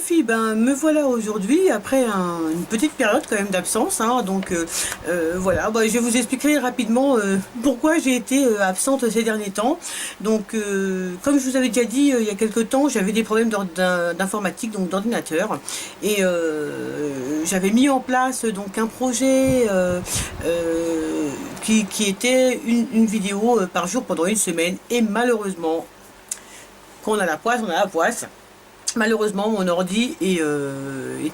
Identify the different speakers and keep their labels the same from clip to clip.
Speaker 1: filles, ben me voilà aujourd'hui après une petite période quand même d'absence, hein, donc voilà, je vais vous expliquer rapidement pourquoi j'ai été absente ces derniers temps. Donc comme je vous avais déjà dit il y a quelques temps, j'avais des problèmes d'informatique, donc d'ordinateur, et j'avais mis en place donc un projet qui était une vidéo par jour pendant une semaine, et malheureusement, quand on a la poisse, on a la poisse. Malheureusement, mon ordi est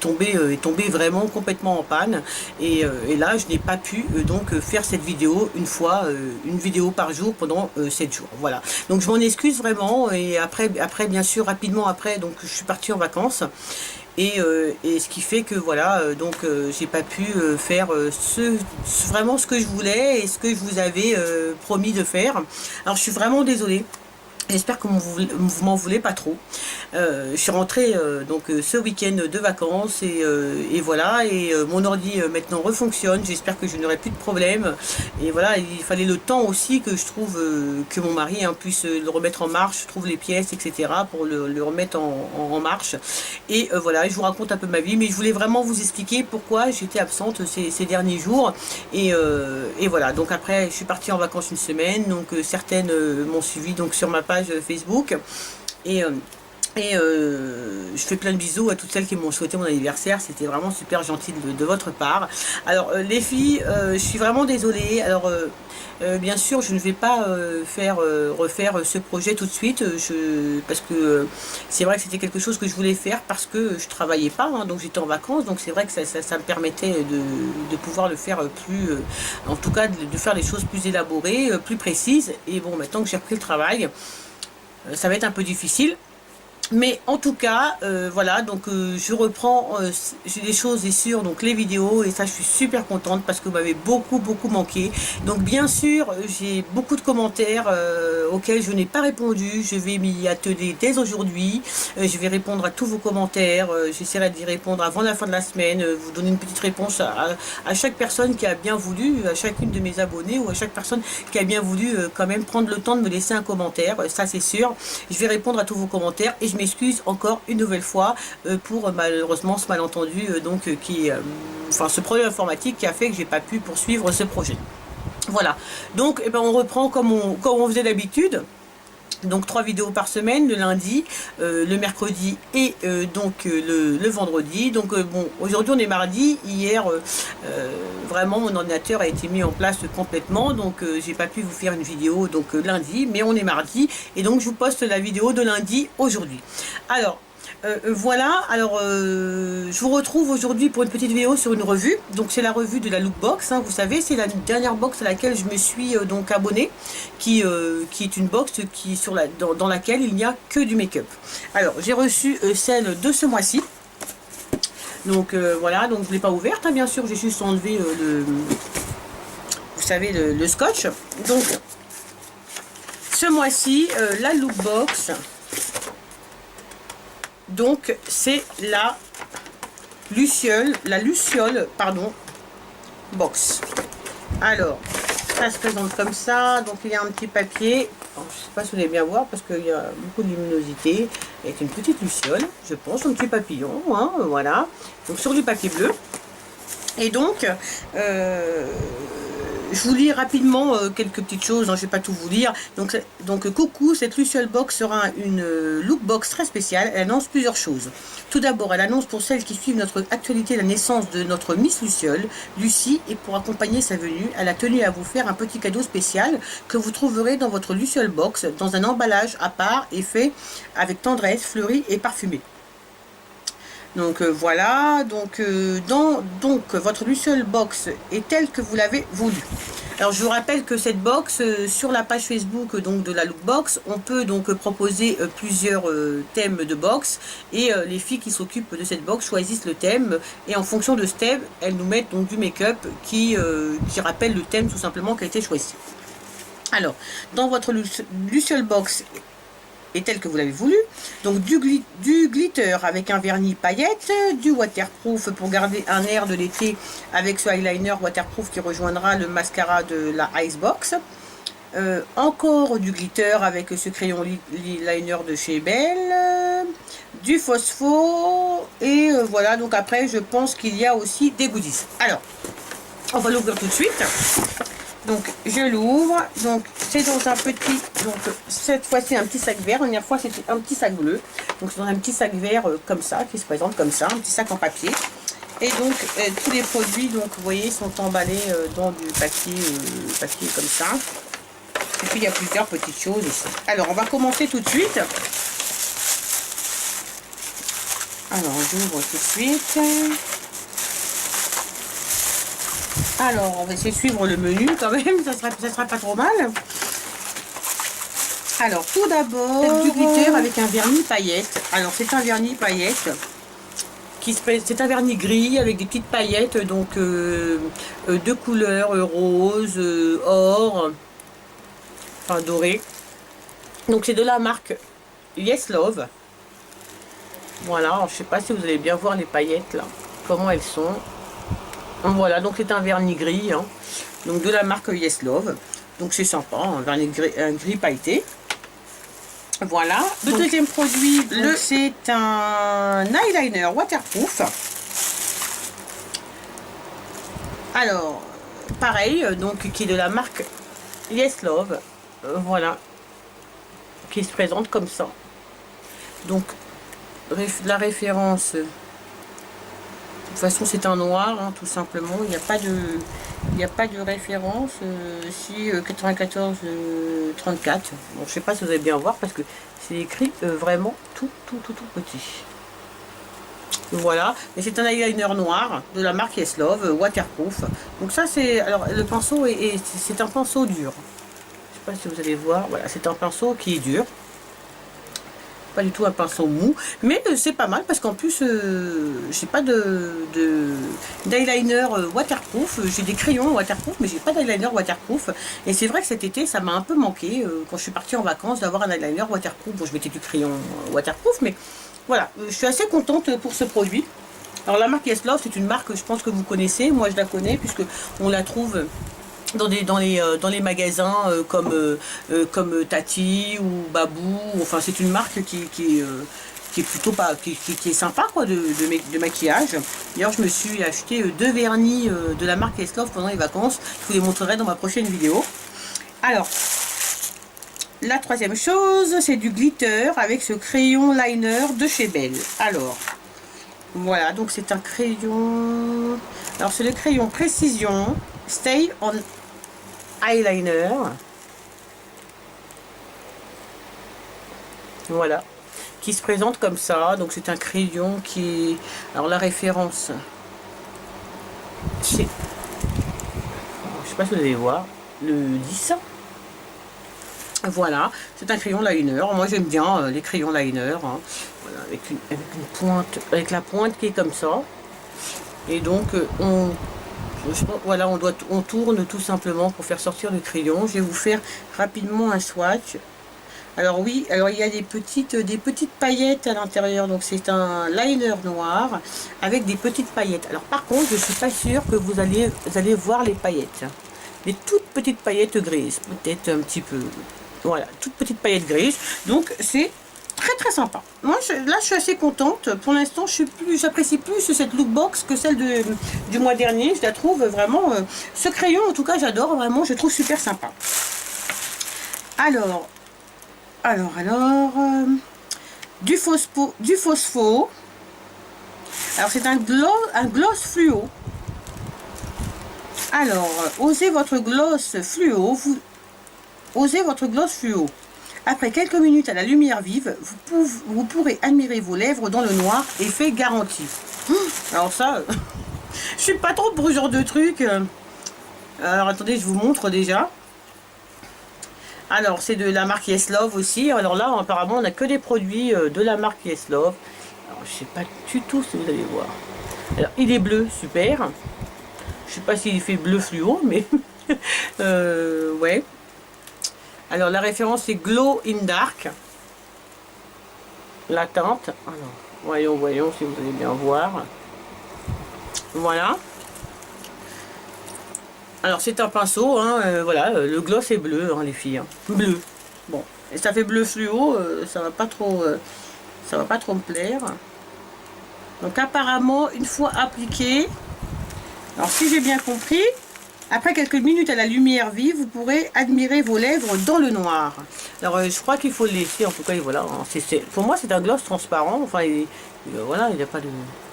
Speaker 1: tombé vraiment complètement en panne, et là je n'ai pas pu donc faire cette vidéo une vidéo par jour pendant 7 jours. Voilà, donc je m'en excuse vraiment, et après bien sûr rapidement après, donc je suis partie en vacances, et ce qui fait que voilà, j'ai pas pu faire vraiment ce que je voulais et ce que je vous avais promis de faire. Alors je suis vraiment désolée. J'espère que vous m'en voulez pas trop. Je suis rentrée ce week-end de vacances, et voilà, et mon ordi maintenant refonctionne. J'espère que je n'aurai plus de problème. Et voilà, il fallait le temps aussi que je trouve que mon mari puisse le remettre en marche, trouve les pièces, etc. pour le remettre en marche. Et voilà, je vous raconte un peu ma vie, mais je voulais vraiment vous expliquer pourquoi j'étais absente ces derniers jours. Et voilà, donc après je suis partie en vacances une semaine, donc certaines m'ont suivi donc sur ma page Facebook, et je fais plein de bisous à toutes celles qui m'ont souhaité mon anniversaire. C'était vraiment super gentil de votre part. Alors les filles, je suis vraiment désolée. Alors bien sûr je ne vais pas refaire ce projet tout de suite, parce que c'est vrai que c'était quelque chose que je voulais faire parce que je travaillais pas, hein, donc j'étais en vacances, donc c'est vrai que ça me permettait de pouvoir le faire plus, en tout cas de faire les choses plus élaborées, plus précises. Et bon, maintenant que j'ai repris le travail, ça va être un peu difficile. Mais en tout cas, voilà, donc je reprends les choses et sur donc les vidéos, et ça je suis super contente parce que vous m'avez beaucoup manqué. Donc bien sûr, j'ai beaucoup de commentaires auxquels je n'ai pas répondu. Je vais m'y atteler dès aujourd'hui. Je vais répondre à tous vos commentaires. J'essaierai d'y répondre avant la fin de la semaine. Vous donner une petite réponse à chaque personne qui a bien voulu, à chacune de mes abonnés, ou à chaque personne qui a bien voulu quand même prendre le temps de me laisser un commentaire. Ça c'est sûr. Je vais répondre à tous vos commentaires, et je m'excuse encore une nouvelle fois pour malheureusement ce malentendu, ce problème informatique qui a fait que j'ai pas pu poursuivre ce projet. Voilà, donc on reprend comme on faisait d'habitude. Donc 3 vidéos par semaine, le lundi, le mercredi et le vendredi. Donc bon, aujourd'hui on est mardi. Hier vraiment mon ordinateur a été mis en place complètement, donc j'ai pas pu vous faire une vidéo donc lundi, mais on est mardi, et donc je vous poste la vidéo de lundi aujourd'hui. Alors voilà, alors je vous retrouve aujourd'hui pour une petite vidéo sur une revue. Donc c'est la revue de la Lookbox, hein, vous savez, c'est la dernière box à laquelle je me suis donc abonnée, qui est une box dans laquelle il n'y a que du make-up. Alors j'ai reçu celle de ce mois-ci. Donc voilà, donc je ne l'ai pas ouverte, hein, bien sûr, j'ai juste enlevé vous savez, le scotch. Donc ce mois-ci, la Lookbox, donc c'est la Luciole box. Alors ça se présente comme ça. Donc il y a un petit papier. Alors, je ne sais pas si vous allez bien voir parce qu'il y a beaucoup de luminosité, avec une petite luciole, je pense, un petit papillon, hein, voilà. Donc sur du papier bleu. Et donc je vous lis rapidement quelques petites choses, hein, je ne vais pas tout vous lire. Donc coucou, cette Luciole Box sera une lookbox très spéciale. Elle annonce plusieurs choses. Tout d'abord, elle annonce pour celles qui suivent notre actualité la naissance de notre Miss Luciole, Lucie, et pour accompagner sa venue, elle a tenu à vous faire un petit cadeau spécial que vous trouverez dans votre Luciole Box, dans un emballage à part et fait avec tendresse, fleuri et parfumé. Donc voilà, donc votre Luciole Box est telle que vous l'avez voulu. Alors je vous rappelle que cette box, sur la page Facebook donc de la Lookbox, on peut donc proposer plusieurs thèmes de box, et les filles qui s'occupent de cette box choisissent le thème, et en fonction de ce thème, elles nous mettent donc du make-up qui rappelle le thème tout simplement qui a été choisi. Alors, dans votre Luciole Box est tel que vous l'avez voulu, donc du glitter avec un vernis paillette, du waterproof pour garder un air de l'été avec ce eyeliner waterproof qui rejoindra le mascara de la Icebox, encore du glitter avec ce crayon liner de chez Belle, du phospho, Et voilà, donc après, je pense qu'il y a aussi des goodies. Alors, on va l'ouvrir tout de suite. Donc, je l'ouvre. Donc, c'est dans un petit... Donc, cette fois-ci, un petit sac vert. La dernière fois, c'était un petit sac bleu. Donc, c'est dans un petit sac vert comme ça, qui se présente comme ça. Un petit sac en papier. Et donc, tous les produits, donc, vous voyez, sont emballés dans du papier, papier comme ça. Et puis, il y a plusieurs petites choses ici. Alors, on va commencer tout de suite. Alors, j'ouvre tout de suite. Alors, on va essayer de suivre le menu quand même, ça sera pas trop mal. Alors, tout d'abord, du glitter avec un vernis paillette. Alors, c'est un vernis paillette. C'est un vernis gris avec des petites paillettes, donc de couleurs rose, or, enfin doré. Donc, c'est de la marque Yes Love. Voilà, alors, je sais pas si vous allez bien voir les paillettes là, comment elles sont. Voilà, donc c'est un vernis gris, hein, donc de la marque Yes Love. Donc c'est sympa, un vernis gris, un gris pailleté. Voilà. Le deuxième produit, c'est un eyeliner waterproof. Alors, pareil, donc qui est de la marque Yes Love. Voilà, qui se présente comme ça. Donc la référence. De toute façon, c'est un noir, hein, tout simplement. Il n'y a pas de référence. Si 94 34. Bon, je sais pas si vous allez bien voir parce que c'est écrit vraiment tout petit. Voilà. Et c'est un eyeliner noir de la marque Yes Love, waterproof. Donc ça, c'est alors le pinceau c'est un pinceau dur. Je sais pas si vous allez voir. Voilà, c'est un pinceau qui est dur. Pas du tout un pinceau mou, mais c'est pas mal parce qu'en plus j'ai pas d'eyeliner waterproof. J'ai des crayons waterproof, mais j'ai pas d'eyeliner waterproof. Et c'est vrai que cet été ça m'a un peu manqué quand je suis partie en vacances d'avoir un eyeliner waterproof. Bon, je mettais du crayon waterproof, mais voilà, je suis assez contente pour ce produit. Alors la marque Yes Love, c'est une marque, je pense que vous connaissez. Moi je la connais puisque on la trouve dans les magasins comme Tati ou Babou. Enfin, c'est une marque qui est plutôt pas qui est sympa quoi de maquillage. D'ailleurs, je me suis acheté 2 vernis de la marque Yes Love pendant les vacances. Je vous les montrerai dans ma prochaine vidéo. Alors, la troisième chose, c'est du glitter avec ce crayon liner de chez Belle. Alors, voilà, donc c'est un crayon. Alors, c'est le crayon Précision Stay on Eyeliner. Voilà, qui se présente comme ça. Donc c'est un crayon qui est... Alors la référence, c'est... Je sais pas si vous allez voir, le 10. Voilà, c'est un crayon liner. Moi j'aime bien les crayons liner, hein. Voilà, avec une pointe, avec la pointe qui est comme ça. Et donc voilà, on tourne tout simplement pour faire sortir le crayon. Je vais vous faire rapidement un swatch. Alors oui, alors il y a des petites paillettes à l'intérieur. Donc c'est un liner noir avec des petites paillettes. Alors par contre, je suis pas sûre que vous allez voir les paillettes. Des toutes petites paillettes grises, peut-être un petit peu. Voilà, toutes petites paillettes grises. Donc c'est très sympa. Moi là je suis assez contente. Pour l'instant j'apprécie plus cette lookbox que celle du mois dernier. Je la trouve vraiment ce crayon en tout cas j'adore vraiment, je trouve super sympa. Alors du phospho. Alors c'est un gloss fluo. Alors osez votre gloss fluo. Après quelques minutes à la lumière vive, vous pourrez admirer vos lèvres dans le noir, effet garanti. Alors ça, je suis pas trop pour ce genre de truc. Alors attendez, je vous montre déjà. Alors c'est de la marque Yes Love aussi. Alors là, apparemment, on n'a que des produits de la marque Yes Love. Alors je sais pas du tout si vous allez voir. Alors il est bleu, super. Je sais pas s'il fait bleu fluo, mais ouais. Alors la référence c'est Glow in Dark. La teinte. Alors voyons si vous allez bien voir. Voilà. Alors c'est un pinceau, hein, voilà, le gloss est bleu, hein, les filles. Hein. Bleu. Bon, et ça fait bleu fluo, ça va pas trop me plaire. Donc apparemment, une fois appliqué, alors si j'ai bien compris, après quelques minutes à la lumière vive, vous pourrez admirer vos lèvres dans le noir. Alors je crois qu'il faut le laisser, en tout cas, et voilà. Pour moi, c'est un gloss transparent. Enfin, voilà, il n'y a pas de...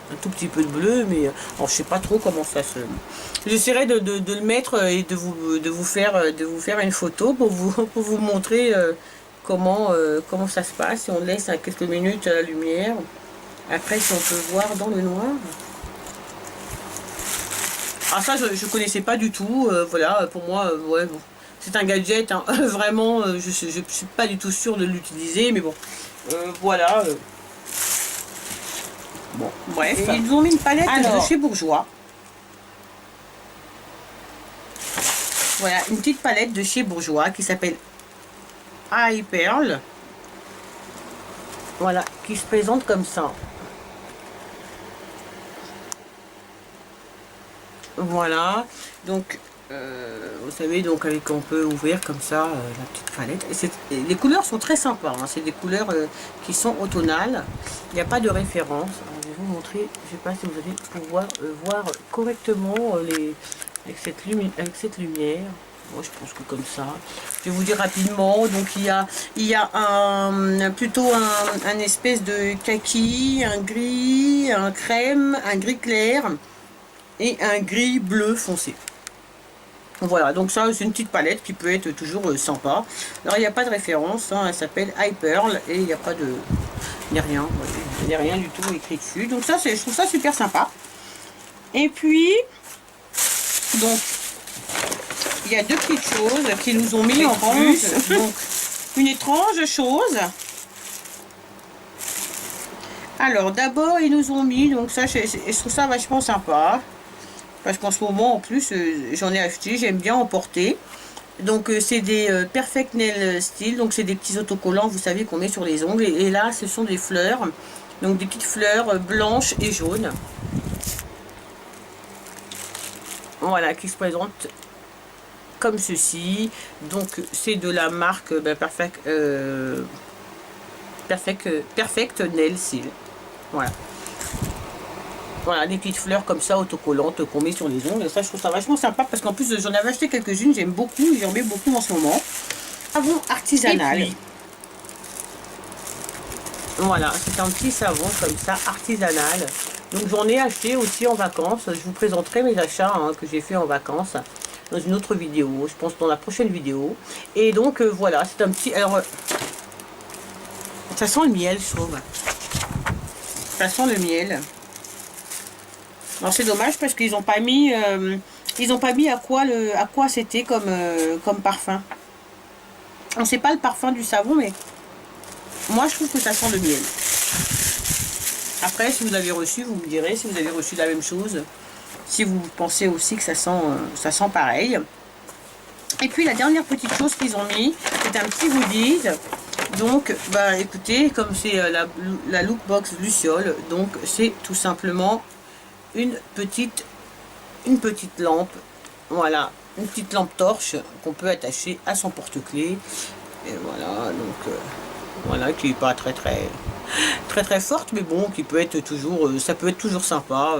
Speaker 1: Un tout petit peu de bleu, mais alors, je sais pas trop comment ça se... J'essaierai de le mettre et de vous faire une photo pour vous montrer comment ça se passe. Si on laisse quelques minutes à la lumière. Après, si on peut voir dans le noir. Ah ça, je connaissais pas du tout. Voilà, pour moi, ouais, bon. C'est un gadget, hein. Vraiment, je suis pas du tout sûre de l'utiliser, mais bon. Voilà. Bon, bref. Et ils nous ont mis une palette de chez Bourjois. Voilà, une petite palette de chez Bourjois qui s'appelle Eye Pearl. Voilà, qui se présente comme ça. Voilà, donc vous savez, donc avec on peut ouvrir comme ça la petite palette. Les couleurs sont très sympas, hein. C'est des couleurs qui sont automnales. Il n'y a pas de référence. Alors, je vais vous montrer, je ne sais pas si vous allez pouvoir voir correctement avec cette lumière. Moi je pense que comme ça. Je vais vous dire rapidement. Donc il y a plutôt un espèce de kaki, un gris, un crème, un gris clair et un gris bleu foncé. Voilà, donc ça c'est une petite palette qui peut être toujours sympa. Alors il n'y a pas de référence, hein, elle s'appelle Eye Pearl et il n'y a pas de... Il n'y a rien, il n'y a rien du tout écrit dessus. Donc ça, je trouve ça super sympa. Et puis, donc, il y a deux petites choses qu'ils nous ont mis en plus. Donc, une étrange chose. Alors d'abord ils nous ont mis, donc ça je trouve ça vachement sympa. Parce qu'en ce moment, en plus, j'en ai acheté, j'aime bien en porter. Donc, c'est des Perfect Nail Steel. Donc, c'est des petits autocollants, vous savez, qu'on met sur les ongles. Et là, ce sont des fleurs. Donc, des petites fleurs blanches et jaunes. Voilà, qui se présentent comme ceci. Donc, c'est de la marque Perfect Nail Steel. Voilà. Voilà, des petites fleurs comme ça, autocollantes, qu'on met sur les ongles. Et ça, je trouve ça vachement sympa parce qu'en plus, j'en avais acheté quelques-unes. J'aime beaucoup, j'en mets beaucoup en ce moment. Savon artisanal. Puis, voilà, c'est un petit savon comme ça, artisanal. Donc, j'en ai acheté aussi en vacances. Je vous présenterai mes achats que j'ai fait en vacances dans une autre vidéo. Je pense dans la prochaine vidéo. Et donc, voilà, c'est un petit... Alors, ça sent le miel, je trouve. Ça sent le miel. Alors c'est dommage parce qu'ils n'ont pas mis à quoi c'était comme parfum. On sait pas le parfum du savon, mais moi je trouve que ça sent le miel. Après, si vous avez reçu, vous me direz si vous avez reçu la même chose, si vous pensez aussi que ça sent pareil. Et puis la dernière petite chose qu'ils ont mis, c'est un petit goodies. Donc, bah écoutez, comme c'est la Lookbox Luciole, donc c'est tout simplement une petite lampe, voilà, une petite lampe torche qu'on peut attacher à son porte-clés. Et voilà, donc voilà, qui est pas très forte, mais bon, qui peut être toujours, ça peut être toujours sympa.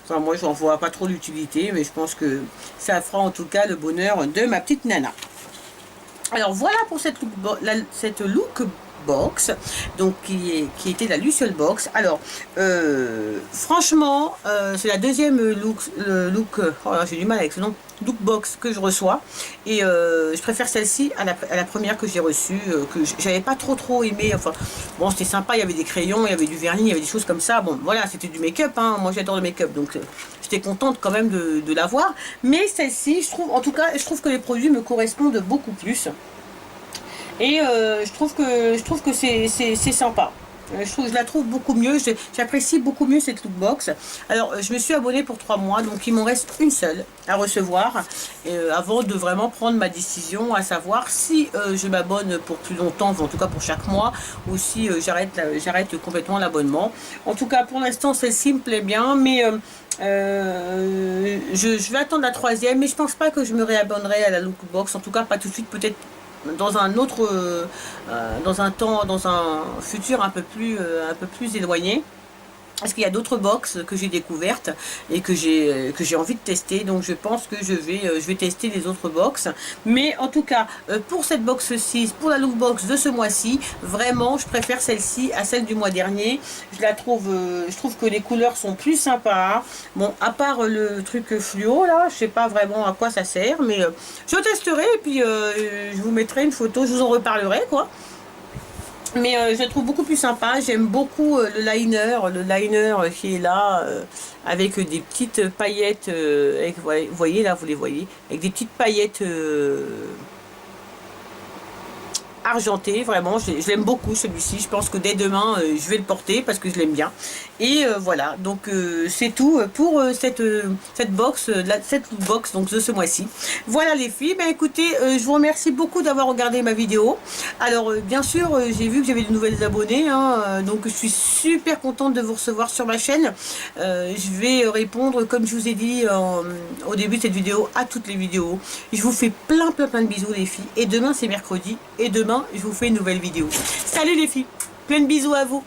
Speaker 1: Enfin, moi, j'en vois pas trop l'utilité, mais je pense que ça fera en tout cas le bonheur de ma petite nana. Alors voilà pour cette lookbox, donc qui était la Luciole Box. Alors franchement, c'est la deuxième j'ai du mal avec ce nom, lookbox que je reçois, et je préfère celle-ci à la première que j'ai reçue, que j'avais pas trop aimé. Enfin bon, c'était sympa, il y avait des crayons, il y avait du vernis, il y avait des choses comme ça. Bon voilà, c'était du make-up, hein. Moi j'adore le make-up, donc j'étais contente quand même de l'avoir. Mais celle-ci, je trouve, en tout cas, je trouve que les produits me correspondent beaucoup plus. Et je trouve que c'est sympa. Je la trouve beaucoup mieux, j'apprécie beaucoup mieux cette lookbox. Alors je me suis abonnée pour 3 mois, donc il m'en reste une seule à recevoir avant de vraiment prendre ma décision, à savoir si je m'abonne pour plus longtemps, en tout cas pour chaque mois, ou si j'arrête complètement l'abonnement. En tout cas pour l'instant celle-ci me plaît bien, mais je vais attendre la 3e, mais je pense pas que je me réabonnerai à la lookbox, en tout cas pas tout de suite, peut-être dans un autre dans un futur un peu plus éloigné. parce qu'il y a d'autres box que j'ai découvertes et que j'ai envie de tester. Donc je pense que je vais tester les autres box. Mais en tout cas, pour cette box-ci, pour la lookbox de ce mois-ci, vraiment, je préfère celle-ci à celle du mois dernier. Je trouve que les couleurs sont plus sympas. Bon, à part le truc fluo, là, je sais pas vraiment à quoi ça sert. Mais je testerai et puis je vous mettrai une photo, je vous en reparlerai, quoi. Mais je le trouve beaucoup plus sympa. J'aime beaucoup le liner qui est là avec des petites paillettes. Vous voyez là, vous les voyez, avec des petites paillettes argenté, vraiment, je l'aime beaucoup celui-ci. Je pense que dès demain, je vais le porter parce que je l'aime bien. Et voilà, donc c'est tout pour cette box, cette box donc de ce mois-ci. Voilà les filles, ben écoutez, je vous remercie beaucoup d'avoir regardé ma vidéo. Alors bien sûr, j'ai vu que j'avais de nouvelles abonnés, hein, donc je suis super contente de vous recevoir sur ma chaîne. Je vais répondre, comme je vous ai dit au début de cette vidéo, à toutes les vidéos. Je vous fais plein de bisous les filles. Et demain c'est mercredi, et demain je vous fais une nouvelle vidéo. Salut les filles, plein de bisous à vous.